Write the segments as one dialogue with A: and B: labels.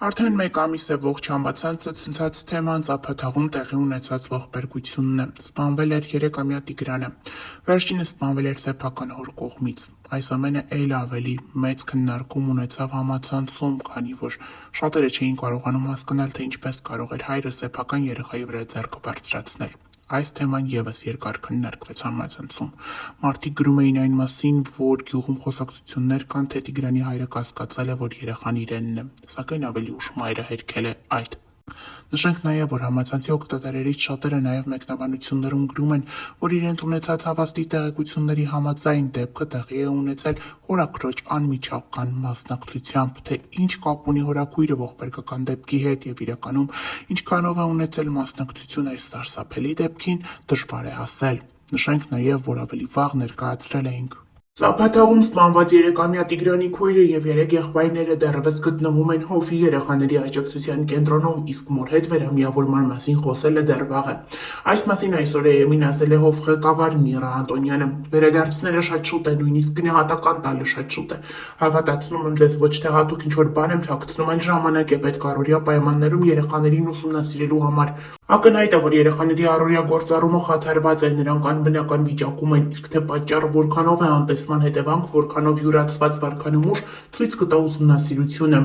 A: Արդեն մեկ ամիս է ողջ համացանցը ցնցած թեման Ծափաթաղում տեղի ունեցած ողբերգությունն է։ Սպանվել էր 3-ամյա Տիգրանը։ Վերջինս սպանվել էր սեփական հոր կողմից։ Այս ամենը էլ ավելի մեծ քննարկում ունեցավ համացանցում, քանի որ շատերը չէին կարողանում հասկանալ, թե ինչպես կարող էր հայրը սեփական երեխայի վրա ձեռքը բարձրացնել։ Այս թեման ևս երկար քննարկվեց համացանցում։ Մարդիկ գրում էին այն մասին, որ գյուղում խոսակցություններ կան, թե Տիգրանի հայրը կասկածել է, որ երեխան իրենն է, սակայն ավելի ուշ մայրը հերքել է այդ։ Նշենք նաև, որ համացանցի օգտատերերից շատերը նաև մեկնաբանություններում գրում են, որ իրենց ունեցած հավաստի տեղեկությունների համաձայն դեպքը տեղի է ունեցել հորաքրոջ անմիջական մասնակցությամբ, թե ինչ կապ ունի հորաքույրը ողբերգական դեպքի հետ եւ իրականում ինչքանով է ունեցել մասնակցություն այս սարսափելի դեպքին, դժվար է ասել։ Նշենք նաև, որ ավելի վաղ ներկայացրել էինք Ծափաթաղում սպանված 3-ամյա Տիգրանի քույրը եւ 3 եղբայրները դեռևս գտնվում են Հովի երեխաների աջակցության կենտրոնում, իսկ մոր հետ վերամիավորման մասին խոսելը դեռ վաղ է։ Այս մասին այսօր ԵՄ-ին ասել է Հով ղեկավար Միրա Անտոնյանը։ Վերադարձնելը շատ շուտ է, նույնիսկ գնահատական տալը շատ շուտ է։ Հավատացնում եմ ձեզ, ոչ թե հատուկ ինչ-որ բան եմ թաքցնում, այլ ժամանակ է պետք առօրյա պայմաններում երեխաներին ուսումնասիրելու համար։ Ակնհայտ է, որ երեխաների առօրյա գործառումը խաթարված է, նրանք անբնական վիճակում են, իսկ թե պատճառը որքանով է անտեսման հետևանք, որքանով յուրացված վարքանմուշ ցույց կտա ուսումնասիրությունը։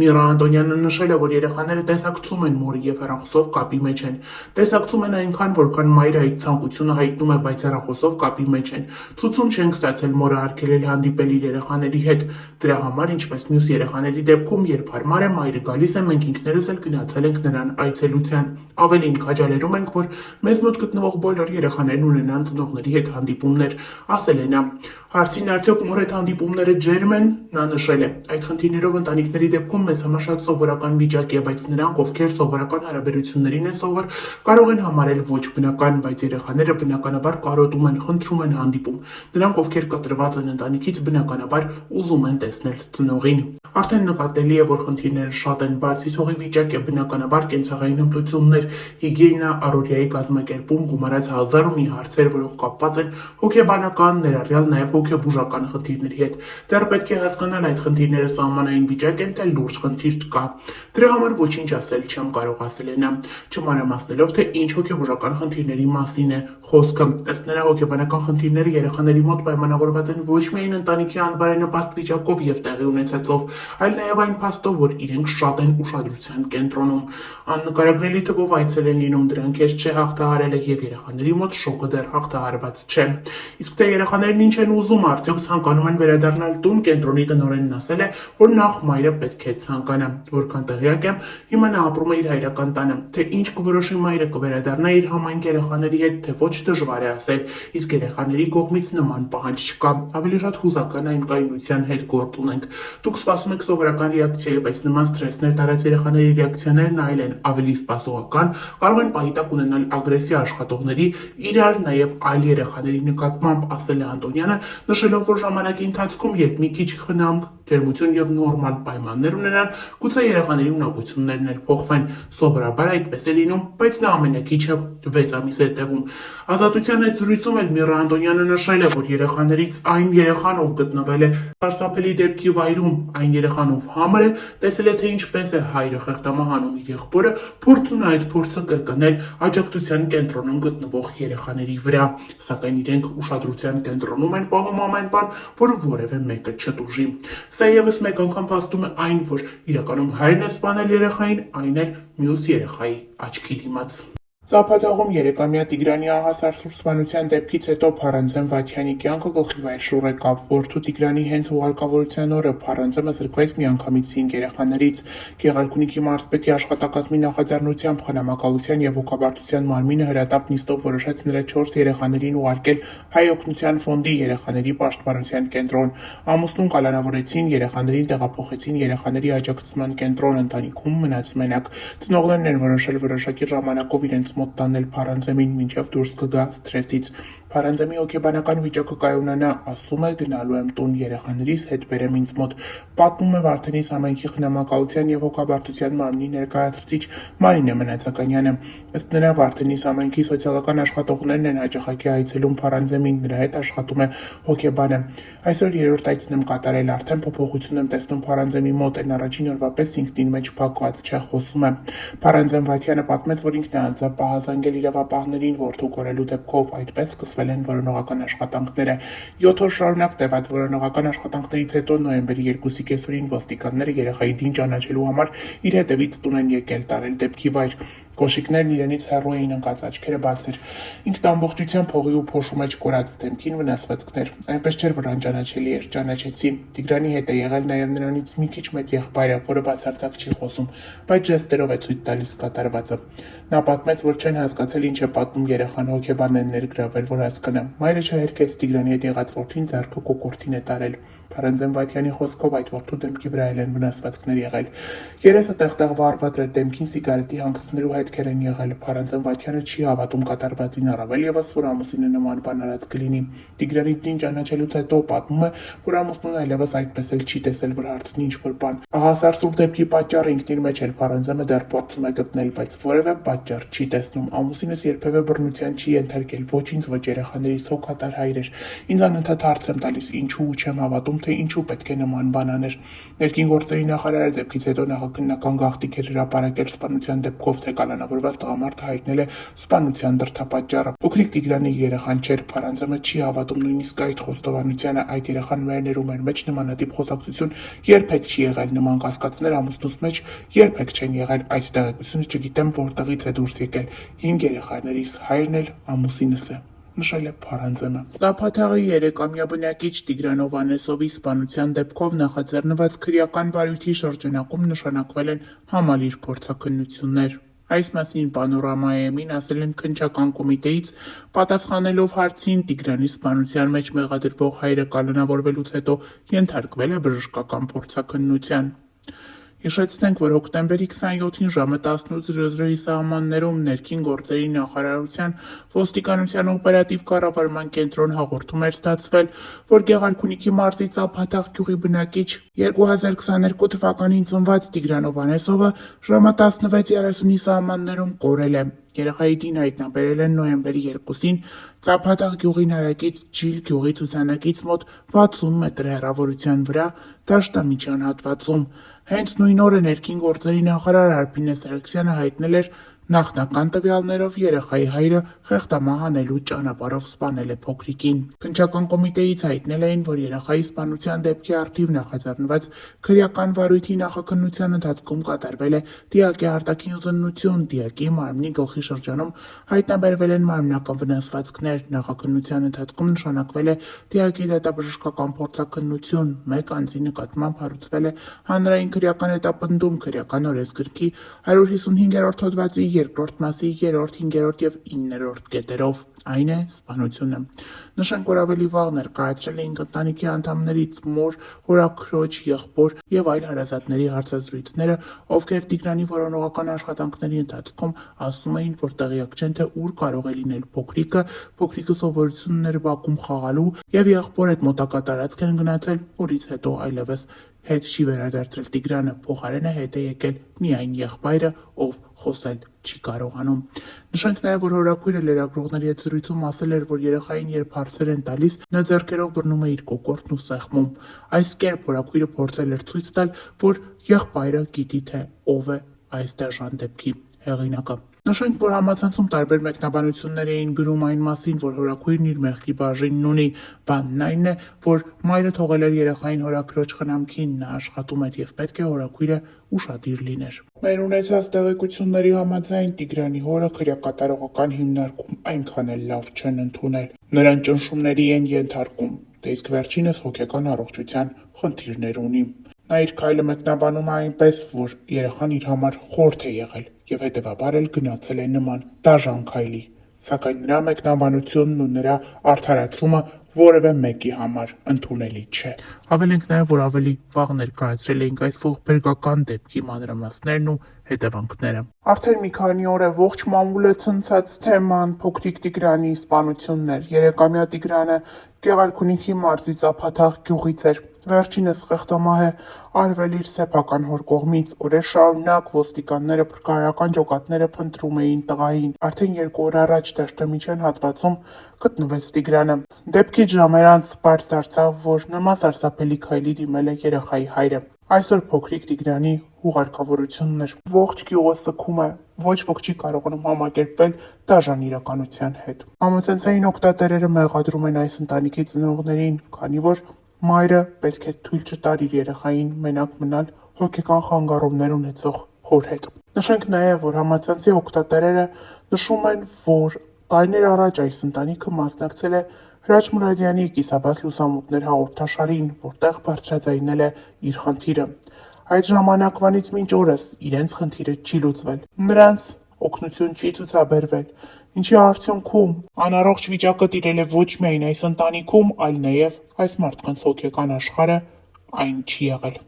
A: Միրա Անտոնյանը նշել է, որ երեխաները տեսակցում են մորի եւ հեռախոսով կապի մեջ են։ Տեսակցում են այնքան, որքան մայրը այդ ցանկությունը հայտնում է, բայց հեռախոսով կապի մեջ են։ Ցույցում չենք ստացել մորը արգելել հանդիպել իր երեխաների հետ։ Դրա համար, ինչպես մյուս երեխաների դեպքում, երբ հարմար է, մայրը գալիս է, մենք ինքներս էլ գնացել ենք նրան այցելության։ Ավելին քաջալերում ենք, որ մեզ մոտ գտնվող բոլոր երեխաներն ունենան ծնողների հետ հանդիպումներ, ասել է նա։ Հարցին արդյոք մոր հետ հանդիպումները ջերմ են, նա նշել է. այդ խնդիրներով ընտանիքների դեպքում մեզ համար շատ սովորական վիճակ է, բայց նրանք, ովքեր սովորական հարաբերություններին են սովոր, կարող են համարել ոչ բնական, բայց երեխաները բնականաբար կարոտում են, խնդրում են հանդիպում։ Նրանք, ովքեր կտրված են ընտանիքից, բնականաբար ուզում են տեսնել ծնողին։ Արդեն նկատելի է, որ խնդիրները շատ են, բարձի թողի վիճակ է, բնականաբար կենցաղային հմտություններ, հիգիենա, առօրյայի կազմակերպում, գումարած հազար ու մի հարցեր, որոնք կապված են հոգեբանական, ներառյալ նաև հոգեբուժական խնդիրների հետ։ Դեռ պետք է հասկանալ այդ խնդիրները սահմանային վիճակ են, թե լուրջ խնդիր կա։ Դրա համար ոչինչ ասել չեմ կարող, ասել է նա, չմանրամասնելով, թե ինչ հոգեբուժական խնդիրների մասին է խոսքը։ Ըստ նրա, հոգեբանական խնդիրները երեխաների մոտ պայմանավորված են ոչ միայն ընտանիքի անբարենպաստ վիճակով եւ տեղի ունեցածով, այլ նաև այն փաստով, որ իրենք շատ են ուշադրության կենտրոնում։ Աննկարագրելի թվով այցել են լինում, դրանք հեշտ չէ հաղթահարելը եւ երեխաների մոտ շոկը դեռ հաղթահարված չէ։ Իսկ թե երեխաներն ինչ են ուզում, արդյոք ցանկանում են վերադառնալ տուն, կենտրոնի տնօրենն ասել է, որ նախ մայրը պետք է ցանկանա։ Որքան տեղյակ եմ, հիմա նա ապրում է իր հայրական տանը, թե ինչ կորոշի մայրը կվերադառնա իր համայնք երեխաների հետ, թե ոչ դժվար է ասել, իսկ երեխաների կողմից նման պահանջ չկա։ Ավելի շատ հուզական այն կայունության հետ գործ ունենք։ Դուք սպասում եք սովորական ռեակցիայի, բայց նման սթրեսներ տարած երեխաների ռեակցիաներն այլ են, ավելի սպասողական, կարող են պահի տակ ունենալ ագրեսիա աշխատողների, իրար նաև այլ երեխաների նկատմամբ, ասել է Անտոնյանը, նշելով, որ ժամանակի ընթացքում, երբ մի քիչ խնամք, ջերմություն եւ նորմալ պայմաններ ունենան, գուցե երեխաների ունակություններն էլ փոխվեն։ Սովորաբար այդպես է լինում, բայց նա ամենակիչը 6 ամիս է տևում։ Ազատության հետ զրույցում էլ Միրա Անտոնյանը նշել է, որ երեխաներից այն երեխան, ով գտնվել է սարսափելի դեպքի վայրում, այն երեխան, ով համր է, տեսել է, թե ինչպես է հայրը խեղդամահանում իր եղբորը, փորձում է այդ փորձը կրկնել աջակցության կենտրոնում գտնվող երեխաների վրա, սակայն իրենք ուշադրության կենտրոնում են պահում ամեն բան, որ որևէ մեկը չտուժի։ Սա եւս մեկ անգամ փաստում է այն, որ իրականում հայրն է սպանել երեխային, այն էլ մյուս երեխայի աչքի դիմաց։ Ծափաթաղում 3-ամյա Տիգրանի ահասարսուռ սպանության դեպքից հետո Փարանձեն Վաթյանի կյանքը գլխիվայր շուռ եկավ։ Որդու Տիգրանի հենց հուղարկավորության օրը Փարանձենը զրկվեց միանգամից 5 երեխաներից։ Գեղարքունիքի մարզպետի աշխատակազմի նախաձեռնությամբ խնամակալության եւ հոգաբարձության մարմինը հրատապ նիստով որոշեց նրա 4 երեխաներին ուղարկել Հայ օգնության ֆոնդի երեխաների պաշտպանության կենտրոն։ Ամուսնուն կալանավորեցին, երեխաներին տեղափոխեցին երեխաների աջակցության կենտրոն, ընտանիքում մնաց մենակ։ Ծնողներն են որոշել որոշակի ժամանակով իրենց մոտ տանել Փարանձենին, մինչև դուրս կգա սթրեսից։ Փարանձեմի հոգեբանական վիճակը կայունանա, ասում է, գնալու եմ տուն, երեխաներիս հետ բերեմ ինձ մոտ։ Պատմում է Վարդենիս համայնքի խնամակալության և հոգաբարձության մարմնի ներկայացուցիչ Մարինե Մնացականյանը։ Ըստ նրա, Վարդենիս համայնքի սոցիալական աշխատողներն են հաճախակի այցելում Փարանձեմին, նրա հետ աշխատում է հոգեբանը։ Այսօր երրորդ այցն եմ կատարել, արդեն փոփոխություն եմ տեսնում Փարանձեմի մոտ, այն առաջին օրվա պես ինքնին մեջ փակված չէ, խոսում է։ Փարանձեմ Վայթյանը պատմեց, որ ինքն է անձամբ պահազանգել իրավապահներին որդու կորելու դեպքով, այդպես սկսվել են որոնողական աշխատանքները։ 7 օր շարունակ տևած որոնողական աշխատանքներից հետո նոյեմբերի 2-ի կեսօրին ոստիկանները երեխայի դին ճանաչելու համար իր հետևից տուն են եկել տարել դեպքի վայր։ Կոշիկներն իրենից հեռու էին ընկած, աչքերը բաց էր։ Ինքն ամբողջությամբ փողի ու փոշու մեջ կորած, դեմքին վնասվածքներ։ Այնպես չէր, որ անճանաչելի էր, ճանաչեցի։ Տիգրանի հետ է եղել նաև նրանից մի քիչ մեծ եղբայրը, որը բացարձակ չի խոսում, բայց ժեստերով է ցույց տալիս կատարվածը։ Նա պատմեց, որ չեն հասկացել ինչ է պատմում երեխան, հոգեբան են ներգրավել, որ հասկանա։ Մայրը չհերքեց Տիգրանի հետ եղած որդին, ձեռքը կոկորդին է տարել։ Փարանձեմ Վայթյանի խոսքով այդ որդու դեմքի վրա են վնասվածքներ եղել։ Երեսը տեղ-տեղ վառված էր, դեմքին սիգարետի հանգցնելու հետքեր են եղել։ Փարանձեմ Վայթյանը չի հավատում կատարվածին, առավել ևս, որ ամուսինը նման բան արած կլինի։ Տիգրանի դին ճանաչելուց հետո պատմում է, որ ամուսնուն այլևս այդպես էլ չի տեսել, որ հարցնի ինչ-որ բան։ Ահա սարսուռ դեպքի պատճառը ինքնին մեջ էր, Փարանձեմը դեռ փորձում է գտնել, բայց որևէ պատճառ չի տեսնում։ Ամուսինս երբևէ բռնության չի ենթարկել, ոչ ինձ, ոչ երեխաներիս, հոգատար հայր էր։ Ինձ անընդհատ հարց եմ տալիս, ինչու չեմ հավատում, թե ինչու պետք է նման բան աներ։ Ներքին գործերի նախարարը դեպքից հետո նախաքննական գաղտնիք էր հրապարակել սպանության դեպքով, թե կալանավորված տղամարդը հայտնել է սպանության դրդապատճառը։ Փոքրիկ Տիգրանի երեխան չէր, Փարանձեմը չի հավատում նույնիսկ այդ խոստովանությանը, այդ երեխան մերներ ու մեր մեջ նմանատիպ խոսակցություն երբեք չի եղել, նման կասկածներ ամուսնուս մեջ երբեք չեն եղել, այդ տեղեկությունը չգիտեմ որտեղից է դուրս եկել, 5 երեխաներիս հայրն էլ ամուսինս է, նշել է Փարանձեմը։ Տափաթաղի 3-ամյա բնակիչ Տիգրան Հովհաննեսովի սպանության դեպքով նախաձեռնված քրեական վարույթի շրջանակում նշանակվել են համալիր փորձաքննություններ։ Այս մասին Պանորամայեմին ասել են քննչական կոմիտեից, պատասխանելով հարցին Տիգրանի սպանության մեջ մեղադրվող հայրը կալանավորվելուց հետո ենթարկվել է բժշկական փորձաքննության։ Հիշեցնենք, որ հոկտեմբերի 27-ին ժամը 18:00-ի սահմաններում ներքին գործերի նախարարության ոստիկանության օպերատիվ կառավարման կենտրոն հաղորդում էր ստացվել, որ Գեղարքունիքի մարզի Ծափաթաղ գյուղի բնակիչ 2022 թվականին ծնված Տիգրան Հովհաննեսովը ժամը 16:30-ի սահմաններում կորել է։ Երեխայի դին հայտնաբերել են նոյեմբերի 2-ին Ծափաթաղ գյուղին հարակից Ջիլ գյուղի ցուցանակից մոտ 60 մետր հեռավորության վրա դաշտամիջյան հատվածում։ Հենց նույն օրը ներքին գործերի նախարար Արփինե Սարգսյանը հայտնել էր նախնական տվյալներով երեխայի հայրը խեղդամահ անելու ճանապարհով սպանել է փոքրիկին։ Քննչական կոմիտեից հայտնել էին, որ երեխայի սպանության դեպքի առթիվ նախաձեռնված քրեական վարույթի նախաքննության ընթացքում կատարվել է դիակի արտաքին զննություն, դիակի մարմնի գլխի շրջանում հայտնաբերվել են մարմնական վնասվածքներ, նախաքննության ընթացքում նշանակվել է դիակի դատաբժշկական փորձաքննություն, մեկ անձի նկատմամբ հարուցվել է հանրային քրեական հետապնդում քրեական օրենսգրքի 155-րդ հոդվածի 2-րդ մասի 3-րդ, 5-րդ և 9-րդ կետերով, այն է սպանությունը։ Նշենք, որ ավելի վաղ ներկայացրել էինք ընտանիքի անդամներից մոր, հորաքրոջ, եղբոր եւ այլ հարազատների հարցազրույցները, ովքեր Տիգրանի որոնողական աշխատանքների ընթացքում ասում էին, որ տեղյակ չեն, թե ուր կարող է լինել փոքրիկը սովորություն ուներ բակում խաղալու եւ եղբոր հետ մոտակա տարածք են գնացել, որից հետո այլևս հետ չի վերադարձել Տիգրանը, փոխարենը հետ է եկել միայն եղբայրը, ով խոսել չի կարողանում։ Նշենք նաև, որ հորաքույրը լրագրողների հետ զրույցում ասել էր, որ երեխային երբ հարցեր են տալիս, նա ձեռքերով բռնում է իր կոկորդն ու սեղմում։ Այս կերպ հորաքույրը փորձել էր ցույց տալ, որ եղբայրը գիտի, թե ով է այս դաժան դեպքի հեղինակը։ Նշենք, որ համացանցում տարբեր մեկնաբանություններ էին գրում այն մասին, որ հորաքույրն իր մեղքի բաժինն ունի։ Բանն այն է, որ մայրը թողել էր երեխային հորաքրոջ խնամքին, նա աշխատում էր եւ պետք է հորաքույրը ուշադիր լիներ։ Մեր ունեցած տեղեկությունների համաձայն Տիգրանի հորը քրեակատարողական հիմնարկում այնքան էլ լավ չեն ընդունել։ Նրան ճնշումների են ենթարկում, դե իսկ վերջինս հոգեկան առողջության խնդիրներ ունի։ Նա իր քայլը մեկնաբանում է այնպես, որ երեխան իր համար խորթ է եղել եւ հետեւաբար էլ գնացել է նման դաժան քայլի, սակայն նրա մեկնաբանությունն ու նրա արդարացումը որևէ մեկի համար ընդունելի չէ։ Հավելենք նաև, որ ավելի վաղ ներկայացրել էինք այս ողբերգական դեպքի մանրամասներն ու հետևանքները։ Արդեն մի քանի օր է ողջ մամուլը ցնցած թեման փոքրիկ Տիգրանի սպանությունն էր։ 3-ամյա Տիգրանը Գեղարքունիքի մարզի Ծափաթաղ գյուղից էր։ Վերջինս խեղդամահ է արվել իր սեփական հոր կողմից։ Օրեր շարունակ ոստիկանները փրկարարական ջոկատները փնտրում էին տղային։ Արդեն 2 օր առաջ Դաշտամիջյան հատվածում գտնվեց Տիգրանը։ Դեպքից ժամեր անց պարզ դարձավ, որ նման սարսափելի քայլի դիմել է երեխայի հայրը։ Այսօր փոքրիկ Տիգրանի հուղարկավորությունն էր։ Ողջ գյուղը սգում է, ոչ ոք չի կարողանում համակերպվել դաժան իրականության հետ։ Համացանցային օգտատերերը մեղադրում են այս ընտանիքի ծնողներին, քանի որ մայրը պետք է թույլ չտար իր երեխային մենակ մնալ հոգեկան խանգարումներ ունեցող հոր հետ։ Նշենք նաև, որ համացանցի օգտատերերը նշում են, որ տարիներ առաջ այս ընտանիքը մասնակցել է Հրաչ Մուրադյանի «Կիսաբաց լուսամուտներ» հաղորդաշարին, որտեղ բարձրաձայնել է իր խնդիրը։ Այդ ժամանակվանից մինչ օրս իրենց խնդիրը չի լուծվել։ Նրանց օգնություն չի ցուցաբերվել, ինչի արդյունքում անառողջ վիճակը տիրել է ոչ միայն այս ընտանիքում, այլ նաև այս մարդկանց հոգեկան աշխարհը այն չի եղել։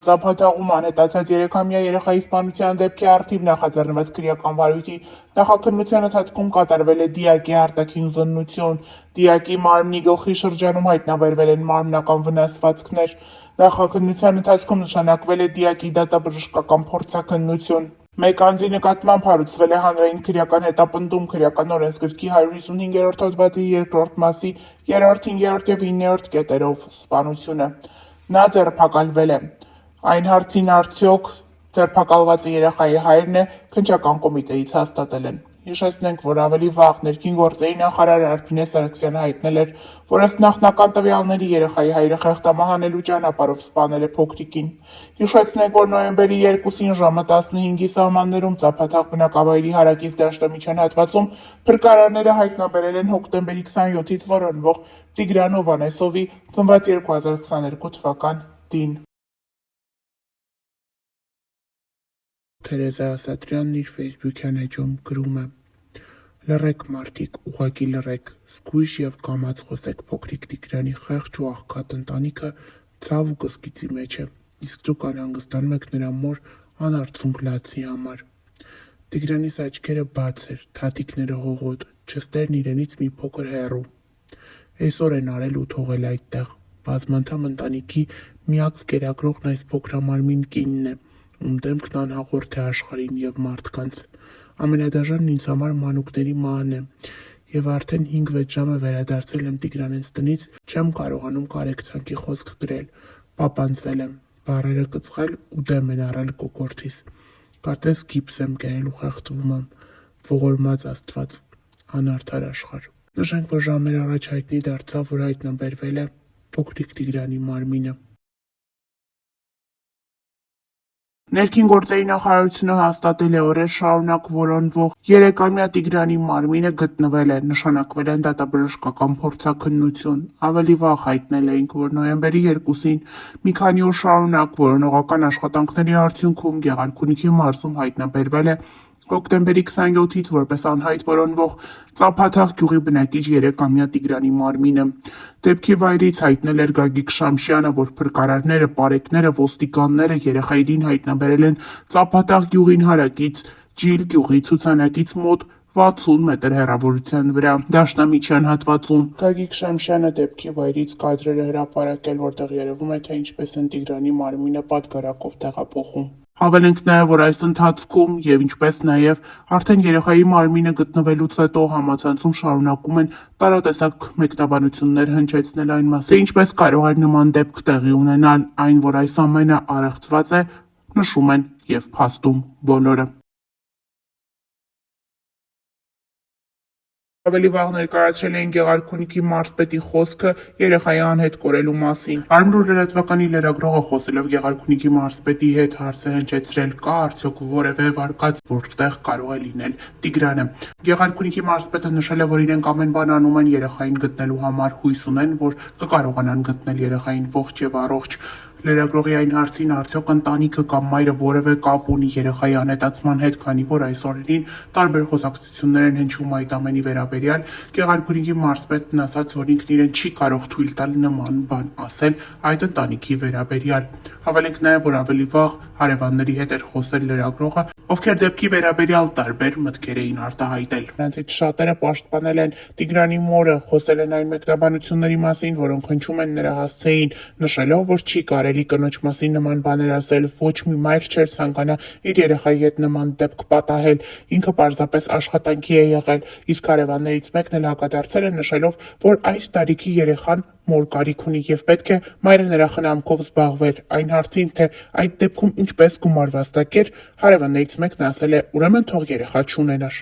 A: Ծափաթաղում անհետացած 3-ամյա երեխայի սպանության դեպքի առթիվ նախաձեռնված քրեական վարույթի նախաքննության ընթացքում կատարվել է դիակի արտաքին զննություն, դիակի մարմնի գլխի շրջանում հայտնաբերվել են մարմնական վնասվածքներ, նախաքննության ընթացքում նշանակվել է դիակի դատաբժշկական փորձաքննություն։ Մեկ անձի նկատմամբ հարուցվել է հանրային քրեական հետապնդում քրեական օրենսգրքի 155-րդ հոդվածի 2-րդ մասի 3-րդ, 5-րդ եւ 9-րդ կետերով սպանությունը։ Նա ձերբակալվել է։ Այն հարցին արդյոք ձերբակալվածը երեխայի հայրն է, քննչական կոմիտեից հաստատել են։ Հիշեցնենք, որ ավելի վաղ ներքին գործերի նախարար Արփինե Սարգսյանը հայտնել էր, որ ըստ նախնական տվյալների երեխայի հայրը խեղդամահ անելու ճանապարհով սպանել է փոքրիկին։ Հիշեցնենք, որ նոյեմբերի 2-ին ժամը 15-ի սահմաններում Ծափաթաղ բնակավայրի հարակից Դաշտամիջյան հատվածում փրկարարները հայտնաբերել են հոկտեմբերի 27-ից որոնվող Տիգրան Հովհաննեսովի ծնված 2022 թվական դին։ Թերեզա Ասատրյանն իր ֆեյսբուքյան էջում գրում է. «Լռեք մարդիկ, ուղղակի լռեք, զգույշ և կամաց խոսեք, փոքրիկ Տիգրանի խեղճ ու աղքատ ընտանիքը ցավ ու կսկիծի մեջ է, իսկ դուք անհանգստանում եք նրա մոր անարցունք լացի համար»։ Տիգրանիս աչքերը բաց էր, թաթիկները հողոտ, չստերն իրենից մի փոքր հեռու։ Այսօր են արել ու թողել այդտեղ։ Բազմանդամ ընտանիքի միակ կերակրողն այս փոքրամարմին կինն է, ում դեմքն անհաղորդ է աշխարհին և մարդկանց։ Ամենադաժանն ինձ համար մանուկների մահն է, և արդեն 5-6 ժամ է վերադարձել եմ Տիգրանենց տնից, չեմ կարողանում կարեկցանքի խոսք գրել, պապանձվել եմ, բառերը կծղել ու դեմ են առել կոկորդիս։ Կարծես գիպս եմ կերել ու խեղդվում եմ, ողորմած Աստված, անարդար աշխարհ։ Նշենք, որ ժամեր առաջ հայտնի դարձավ, որ հայտնաբերվել է փոքրիկ Տիգրանի մարմինը։ Ներքին գործերի նախարարությունը հաստատել է օրեր շարունակ որոնվող 3-ամյա Տիգրանի մարմինը գտնվել է, նշանակվել են դատաբժշկական փորձաքննություն։ Ավելի վաղ հայտնել էինք, որ նոյեմբերի 2-ին մի քանի օր շարունակ որոնողական աշխատանքների արդյունքում Գեղարքունիքի մարզում հայտնաբերվել է հոկտեմբերի 27-ից որպես անհայտ որոնվող Ծափաթաղ գյուղի բնակիչ 3-ամյա Տիգրանի մարմինը։ Դեպքի վայրից հայտնել էր Գագիկ Շամշյանը, որ փրկարարները, պարեկները, ոստիկանները երեխային հայտնաբերել են Ծափաթաղ գյուղին հարակից Ջիլ գյուղի ցուցանակից մոտ 60 մետր հեռավորության վրա Դաշտամիջյան հատվածում։ Գագիկ Շամշյանը դեպքի վայրից կադրեր է հրապարակել, որտեղ երևում է, թե ինչպես են Տիգրանի մարմինը պատգարակով տեղափոխում։ Հավելենք նաև, որ այս ընթացքում և ինչպես նաև արդեն երեխայի մարմինը գտնվելուց հետո համացանցում շարունակում են տարատեսակ մեկնաբանություններ հնչեցնել այն մասին, թե ինչպես կարող էր նման դեպք տեղի ունենալ, այն, որ այս ամենը առեղծված է, նշում են և փաստում բոլորը։ Ավելի վաղ ներկայացրել էին Գեղարքունիքի մարզպետի խոսքը երեխայի անհետ կորելու մասին։ Արմրու լրատվականի լրագրողը խոսելով Գեղարքունիքի մարզպետի հետ հարց է հնչեցրել՝ կա արդյոք որևէ վարկած, որտեղ կարող է լինել Տիգրանը։ Գեղարքունիքի մարզպետը նշել է, որ իրենք ամեն բան անում են երեխային գտնելու համար, հույս ունեն, որ կկարողանան գտնել երեխային ողջ և առողջ։ Լրագրողի այն հարցին արդյոք ընտանիքը կամ մայրը որևէ կապ ունի երեխայի անհետացման հետ, քանի որ այս օրերին տարբեր խոսակցություններ են հնչում այդ ամենի վերաբերյալ, Գեղարքունիքի մարզպետն ասաց, որ ինքն իրեն չի կարող թույլ տալ նման բան ասել այդ ընտանիքի վերաբերյալ։ Հավելենք նաև, որ ավելի վաղ հարևանների հետ էր խոսել լրագրողը, ովքեր դեպքի վերաբերյալ տարբեր մտքեր էին արտահայտել։ Նրանցից շատերը պաշտպանել են Տիգրանի մորը, խոսել են այն մեկնաբանությունների մասին, որոնք հնչում են նրա հասցեին, նշելով, որ չի կարելի կնոջ մասին նման բաներ ասել, ոչ մի մայր չէր ցանկանա իր երեխայի հետ նման դեպք պատահել, ինքը պարզապես աշխատանքի է եղել, իսկ հարևաններից մեկն էլ հակադարձել է, նշելով, որ այս տարիքի երեխան մոր կարիք ունի եւ պետք է մայրը նրա խնամքով զբաղվեր։ Այն հարցին, թե այդ դեպքում ինչպես գումար վաստակեր, հարևաններից մեկն ասել է՝ ուրեմն թող երեխա չունենար։